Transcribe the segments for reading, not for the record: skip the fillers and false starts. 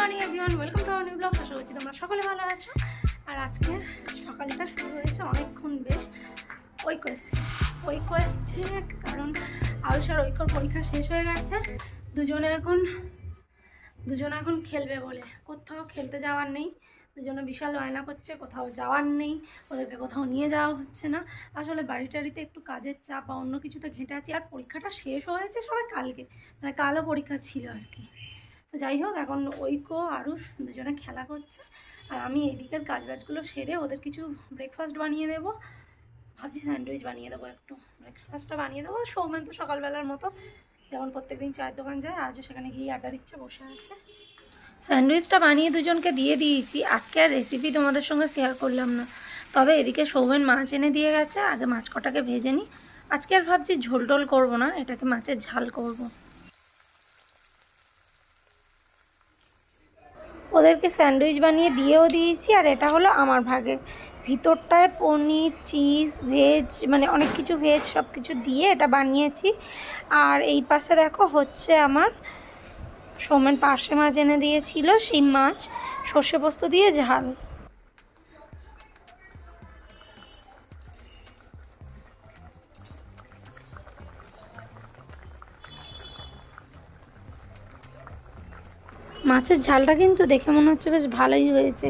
Morning everyone, welcome to our new blog. আশা করছি তোমরা সকলে ভালো আছো। আর আজকে সকালটা শুরু হয়েছে অনেকক্ষণ বেশ ঐক্য এসছে কারণ আয়ুষ আর ঐক্যর পরীক্ষা শেষ হয়ে গেছে। দুজনে এখন খেলবে বলে কোথাও খেলতে যাওয়ার নেই। দুজনে বিশাল বায়না করছে, কোথাও যাওয়ার নেই, ওদেরকে কোথাও নিয়ে যাওয়া হচ্ছে না। আসলে বাড়িটারিতে একটু কাজের চাপ বা অন্য কিছুতে ঘেঁটে আছি। আর পরীক্ষাটা শেষ হয়েছে সবাই কালকে, মানে কালও পরীক্ষা ছিল আর কি। তো যাই হোক, এখন ঐক্য আরুষ দুজনে খেলা করছে আর আমি এদিকের কাজবাজগুলো সেরে ওদের কিছু ব্রেকফাস্ট বানিয়ে দেবো। ভাবছি স্যান্ডউইচ বানিয়ে দেবো, একটু ব্রেকফাস্টটা বানিয়ে দেবো। সৌমেন তো সকালবেলার মতো যেমন প্রত্যেকদিন চায়ের দোকান যায়, আজও সেখানে গিয়ে আড্ডা দিচ্ছে, বসে আছে। স্যান্ডউইচটা বানিয়ে দুজনকে দিয়ে দিয়েছি। আজকে আর রেসিপি তোমাদের সঙ্গে শেয়ার করলাম না, তবে এদিকে সৌমেন মাছ এনে দিয়ে গেছে। আগে মাছ কটাকে ভেজে নিই। আজকে আর ভাবছি ঝোল টোল করবো না, এটাকে মাছের ঝাল করবো। ওদেরকে স্যান্ডউইচ বানিয়ে দিয়েও দিয়েছি। আর এটা হলো আমার ভাগে, ভিতরটায় পনির, চিজ, ভেজ, মানে অনেক কিছু ভেজ সব কিছু দিয়ে এটা বানিয়েছি। আর এই পাশে দেখো হচ্ছে আমার সৌমেন পার্শে মাছ এনে দিয়েছিল, শিম মাছ, সর্ষে পোস্ত দিয়ে ঝাল। মাছের ঝালটা কিন্তু দেখে মনে হচ্ছে বেশ ভালোই হয়েছে।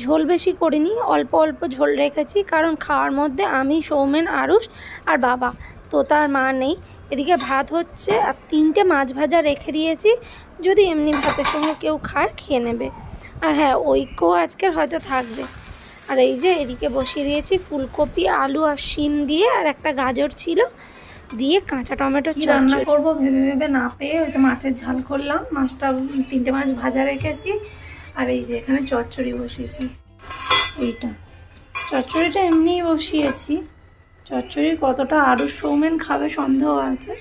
ঝোল বেশি করিনি, অল্প অল্প ঝোল রেখেছি, কারণ খাওয়ার মধ্যে আমি, সৌমেন, আরুষ আর বাবা, তো তার মা নেই। এদিকে ভাত হচ্ছে আর 3টে মাছ ভাজা রেখে দিয়েছি, যদি এমনি ভাতের সঙ্গে কেউ খায় খেয়ে নেবে। আর হ্যাঁ, ঐক্য আজকের হয়তো থাকবে। আর এই যে এদিকে বসিয়ে দিয়েছি ফুলকপি, আলু আর শিম দিয়ে, আর একটা গাজর ছিল দিয়ে কাঁচা টমেটো রান্না করবো ভেবে ভেবে না পেয়ে ওইটা মাছের ঝাল করলাম। মাছটা 3টে মাছ ভাজা রেখেছি। আর এই যে এখানে চচ্চড়ি বসিয়েছি। এইটা চচ্চড়িটা এমনিই বসিয়েছি। চচ্চড়ি কতটা আরও সৌমেন খাবে সন্দেহ আছে।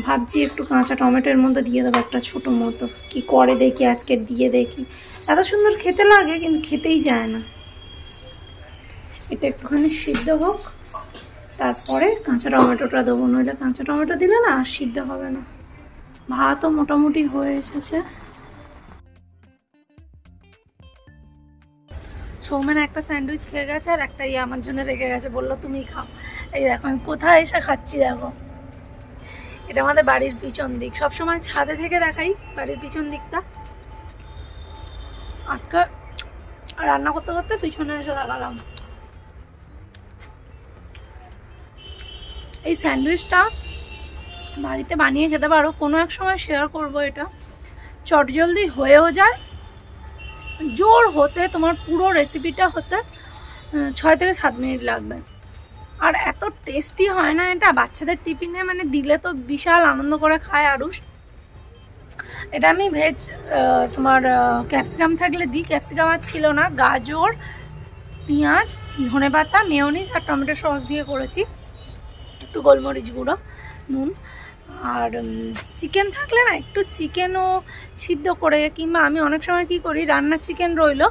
ভাবছি একটু কাঁচা টমেটোর মধ্যে দিয়ে দেবো, একটা ছোটো মতো। কি করে দেখি, আজকে দিয়ে দেখি। এত সুন্দর খেতে লাগে কিন্তু খেতেই যায় না। এটা একটুখানি সিদ্ধ হোক, তারপরে কাঁচা টমেটোটা দেবো, নইলে কাঁচা টমেটো দিলে না আর সিদ্ধ হবে না। ভাতও মোটামুটি হয়ে এসেছে। সৌমেন একটা স্যান্ডউইচ খেয়ে গেছে আর একটা আমার জন্য রেখে গেছে, বললো তুমি খাও। এই দেখো আমি কোথায় এসে খাচ্ছি, দেখো। এটা আমাদের বাড়ির পিছন দিক, সবসময় ছাদে থেকে দেখাই বাড়ির পিছন দিকটা। আজকে রান্না করতে করতে পিছনে এসে দেখালাম। এই স্যান্ডউইচটা বাড়িতে বানিয়ে খেতে পারো, কোনো এক সময় শেয়ার করবো। এটা চটজলদি হয়েও যায়, জোর হতে তোমার পুরো রেসিপিটা হতে 6 থেকে 7 মিনিট লাগবে। আর এত টেস্টি হয় না এটা, বাচ্চাদের টিফিনে মানে দিলে তো বিশাল আনন্দ করে খায় আরুষ। এটা আমি ভেজ তোমার ক্যাপসিকাম থাকলে দিই, ক্যাপসিকাম আর ছিল না। গাজর, পেঁয়াজ, ধনেপাতা, মেয়োনিজ আর টমেটো সস দিয়ে করেছি, একটু গোলমরিচ গুঁড়ো, নুন। আর চিকেন থাকলে না একটু চিকেনও সিদ্ধ করে, কিংবা আমি অনেক সময় কি করি, রান্নার চিকেন রইলো,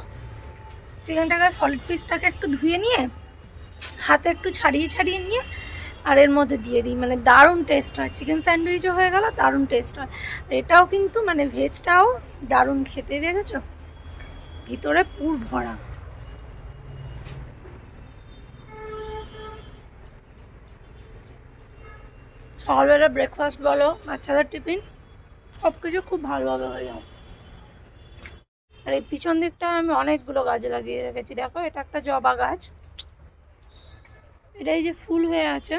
চিকেনটাকে সলিড পিসটাকে একটু ধুয়ে নিয়ে হাতে একটু ছাড়িয়ে ছাড়িয়ে নিয়ে আর এর মধ্যে দিয়ে দিই, মানে দারুণ টেস্ট হয়। চিকেন স্যান্ডউইচও হয়ে গেল, দারুণ টেস্ট হয়। এটাও কিন্তু মানে ভেজটাও দারুণ খেতে, দেখেছো ভিতরে পুর ভরা। সকালবেলা ব্রেকফাস্ট বলো, বাচ্চাদের টিফিন, সব কিছু খুব ভালোভাবে হয়ে যায়। আর এই পিছন দিকটা আমি অনেকগুলো গাছ লাগিয়ে রেখেছি, দেখো এটা একটা জবা গাছ, এটাই যে ফুল হয়ে আছে।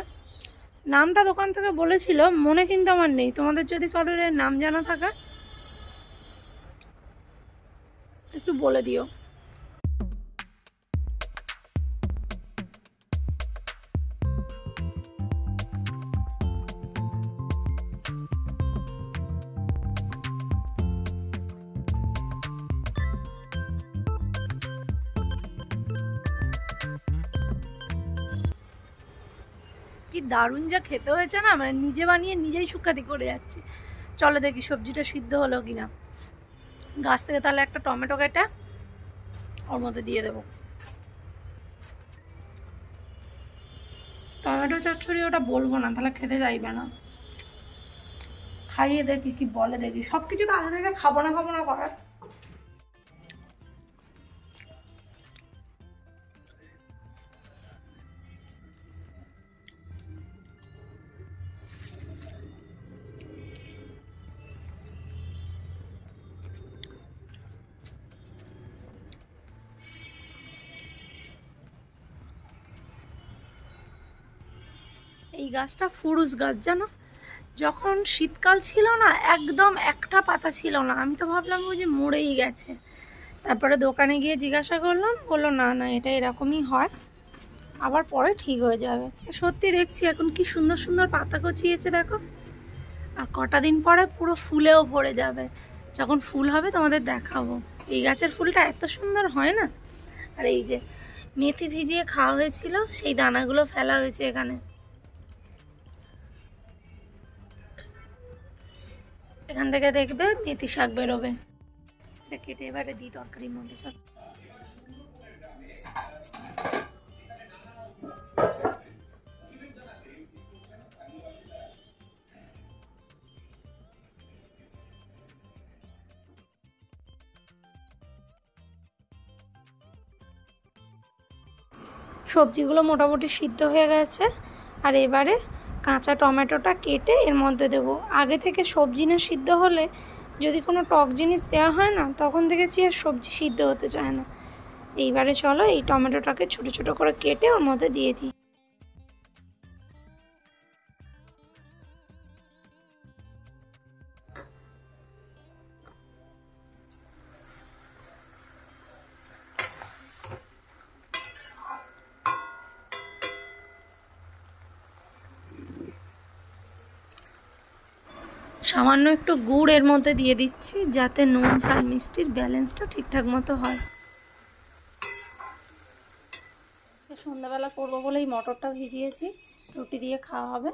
নামটা দোকান থেকে বলেছিল, মনে কিন্তু আমার নেই। তোমাদের যদি কারোর নাম জানা থাকে একটু বলে দিও। কি দারুণ যা খেতে হয়েছে না, মানে নিজে বানিয়ে নিজেই সুখ্যাতি করে যাচ্ছি। চলো দেখি সবজিটা সিদ্ধ হলো কিনা। গাছ থেকে তাহলে একটা টমেটো কেটে ওর মধ্যে দিয়ে দেবো। টমেটো চচ্চড়ি ওটা বলবো না, তাহলে খেতে চাইবে না। খাইয়ে দেখি কি বলে, দেখি। সব কিছু তো আগে থেকে খাবো না করে এই গাছটা ফুরুস গাছ জানো, যখন শীতকাল ছিল না একদম একটা পাতা ছিল না, আমি তো ভাবলাম ওই যে মরেই গেছে। তারপরে দোকানে গিয়ে জিজ্ঞাসা করলাম, বললো না না এটা এরকমই হয়, আবার পরে ঠিক হয়ে যাবে। সত্যি দেখছি এখন কি সুন্দর সুন্দর পাতা গছিয়েছে দেখো, আর কটা দিন পরে পুরো ফুলেও ভরে যাবে। যখন ফুল হবে তোমাদের দেখাবো। এই গাছের ফুলটা এত সুন্দর হয় না। আর এই যে মেথি ভিজিয়ে খাওয়া হয়েছিল, সেই দানাগুলো ফেলা হয়েছে এখানে। এখান থেকে দেখবে মেথি শাক বেরোবে। এটা কেটে এবারে দিই তরকারির মধ্যে। চল সবজিগুলো মোটামুটি সিদ্ধ হয়ে গেছে, আর এবারে কাঁচা টমেটোটা কেটে এর মধ্যে দেবো। আগে থেকে সবজি না সিদ্ধ হলে, যদি কোনো টক জিনিস দেওয়া হয় না, তখন দেখেছি আর সবজি সিদ্ধ হতে চায় না। এইবারে চলো এই টমেটোটাকে ছোট ছোট করে কেটে ওর মধ্যে দিয়ে দিই। সামান্য একটু গুড় এর মধ্যে দিয়ে দিচ্ছি, যাতে নুন ঝাল মিষ্টির ব্যালেন্সটা ঠিকঠাক মতো হয়। সন্ধ্যাবেলা করবো বলে এই মটরটা ভিজিয়েছি, রুটি দিয়ে খাওয়া হবে।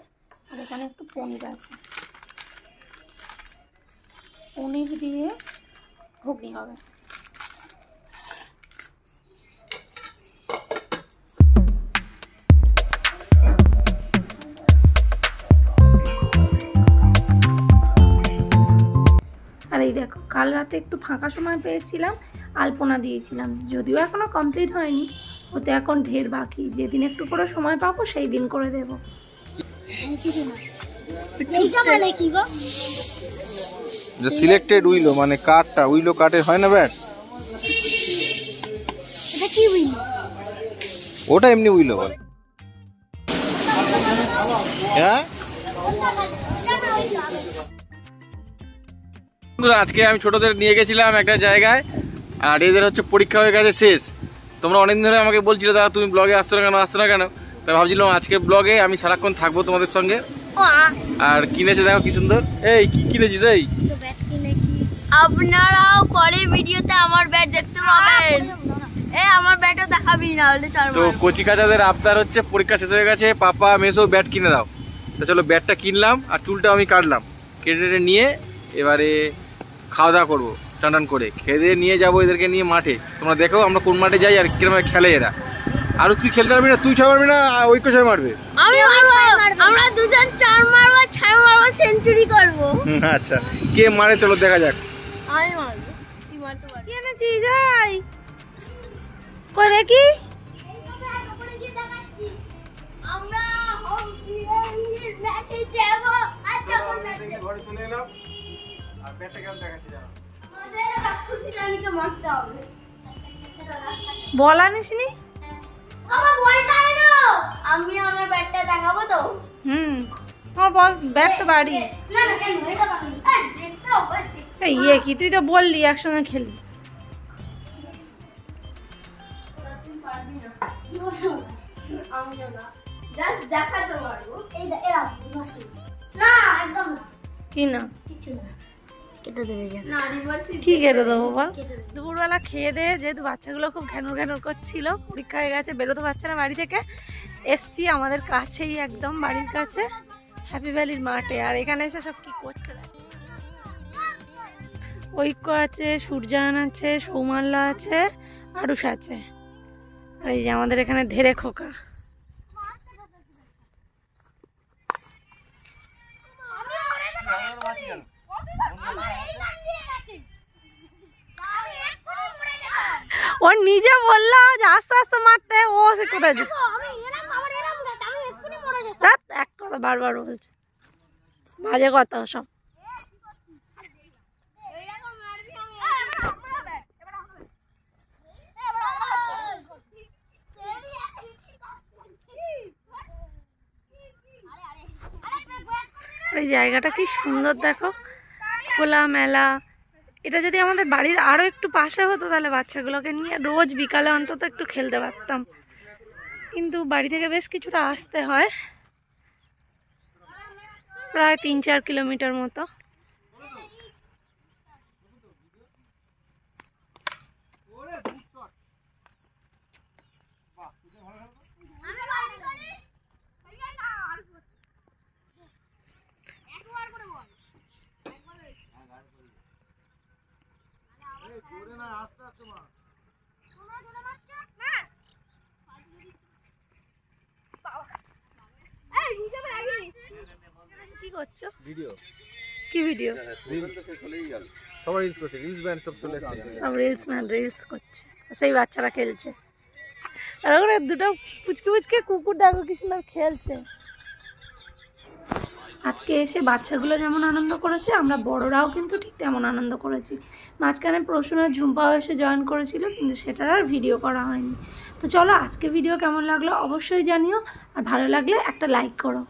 আর এখানে একটু পনির আছে, পনির দিয়ে ঘুগনি হবে। আর এই দেখো কাল রাতে একটু ফাঁকা সময় পেয়েছিলাম, আলপনা দিয়েছিলাম, যদিও এখনো কমপ্লিট হয়নি, ওতে এখন ঢের বাকি। যেদিন একটু করে সময় পাবো সেই দিন করে দেব। যে সিলেক্টেড উইলো মানে কাটটা উইলো কাটে হয় না ব্যাট, এটা কি উইলো? ওটা এমনি উইলো বলে। হ্যাঁ আজকে আমি ছোটদের নিয়ে গেছিলাম একটা জায়গায়, আর এদের হচ্ছে পরীক্ষা হয়ে গেছে শেষ। তোমরা অনেকদিন ধরে আমাকে বলছিলে দাদা তুমি ব্লগে আসছো না কেন, তাই ভাবছিলাম আজকে ব্লগে আমি সারাক্ষণ থাকবো তোমাদের সঙ্গে। আর কিনেছে দেখো কি সুন্দর, এই কি কিনেছিস? এই আপনারাও পরে ভিডিওতে আমার ব্যাট দেখতে পাবেন। আমার ব্যাটও দেখাবি না হলে। তো কচি কাচাদের আবদার হচ্ছে পরীক্ষা শেষ হয়ে গেছে, পাপা মেসো ব্যাট কিনে দাও। তো চলো ব্যাটটা কিনলাম, আর চুলটা আমি কাটলাম, কেটে নিয়ে এবারে খাওয়া দাওয়া করবো টান করে। খেয়ে নিয়ে যাবো এদেরকে নিয়ে মাঠে। তোমরা দেখো আমরা কোন মাঠে যাই আর কিরকম খেলে এরা। আর তুই খেলতে পারবি না, তুই ছয় মারবি না, ওই কে ছয় মারবে? আমি মারবো, আমরা দুজন 4 মারবো, 6 মারবো, সেঞ্চুরি করবো। আচ্ছা কে মারে চলো দেখা যাক। আমি মারবো, তুই মারতে পারবি। কি এনেছিস? যাই কই দেখি। আমরা হোম ডিলিভারির ম্যাচে যাব। আজকে ঘরে চলে এলাম, আর ব্যাটটা কেমন দেখাচ্ছি জানো? আমাদের রাক্ষসী রানীকে মারতে হবে। বল আনিসনি? আমার বলটা এনো, আমি আমার ব্যাটটা দেখাবো তো। ও বল, ব্যাট তো বাড়ি। না না কেন এটা বাকি? দেখতে হবে। ইয়ে কি, তুই তো বললি একসঙ্গে খেলবি। তুই পারবি না, আমিও না, জাস্ট দেখাতে পারবো। এই যে এরা মস্ত না, একদম না। কি না কিছু না, কেটে দেবে না, রিভার্স কি কেটে দেবো বল? দুপুরবেলা খেয়ে দিয়ে যেহেতু বাচ্চাগুলো খুব ঘ্যানোর ঘ্যানোর করছিল, পরীক্ষা হয়ে গেছে, বেরোতে পারছে না বাড়ি থেকে, এসছি আমাদের কাছেই একদম বাড়ির কাছে হ্যাপি ভ্যালির মাঠে। আর এখানে এসে সব কি করছে দেখো, ঐক্য আছে, সূর্যায়ন আছে, সৌমাল্য আছে, আরুষ আছে, আর এই যে আমাদের এখানে ধেরে খোকা। ও নিজে বললো যে আস্তে আস্তে মারতে, ও সে কোথায় এক কথা বারবার বলছে, বাজে কথা সব। এই জায়গাটা কি সুন্দর দেখো, খোলা মেলা। এটা যদি আমাদের বাড়ির আরও একটু পাশে হতো তাহলে বাচ্চাগুলোকে নিয়ে রোজ বিকালে অন্তত একটু খেলতে পারতাম, কিন্তু বাড়ি থেকে বেশ কিছুটা আসতে হয়, প্রায় 3-4 কিলোমিটার মতো। কি করছো? ভিডিও। কি ভিডিও? সবাই রিলস করছে, রিলস ব্যান্ড সব চলে এসেছে। সব রিলস করছে, সেই বাচ্চারা খেলছে। আর ওখানে দুটো পুচকে পুচকে কুকুর দেখো কি সুন্দর খেলছে। আজকে এসে বাচ্চাগুলো যেমন আনন্দ করেছে, আমরা বড়রাও কিন্তু ঠিক তেমন আনন্দ করেছি। মাঝখানে প্রশ্নের ঝুম্পাও এসে জয়েন করেছিল, কিন্তু সেটার আর ভিডিও করা হয়নি। তো চলো, আজকে ভিডিও কেমন লাগলো অবশ্যই জানিও, আর ভালো লাগলে একটা লাইক করো।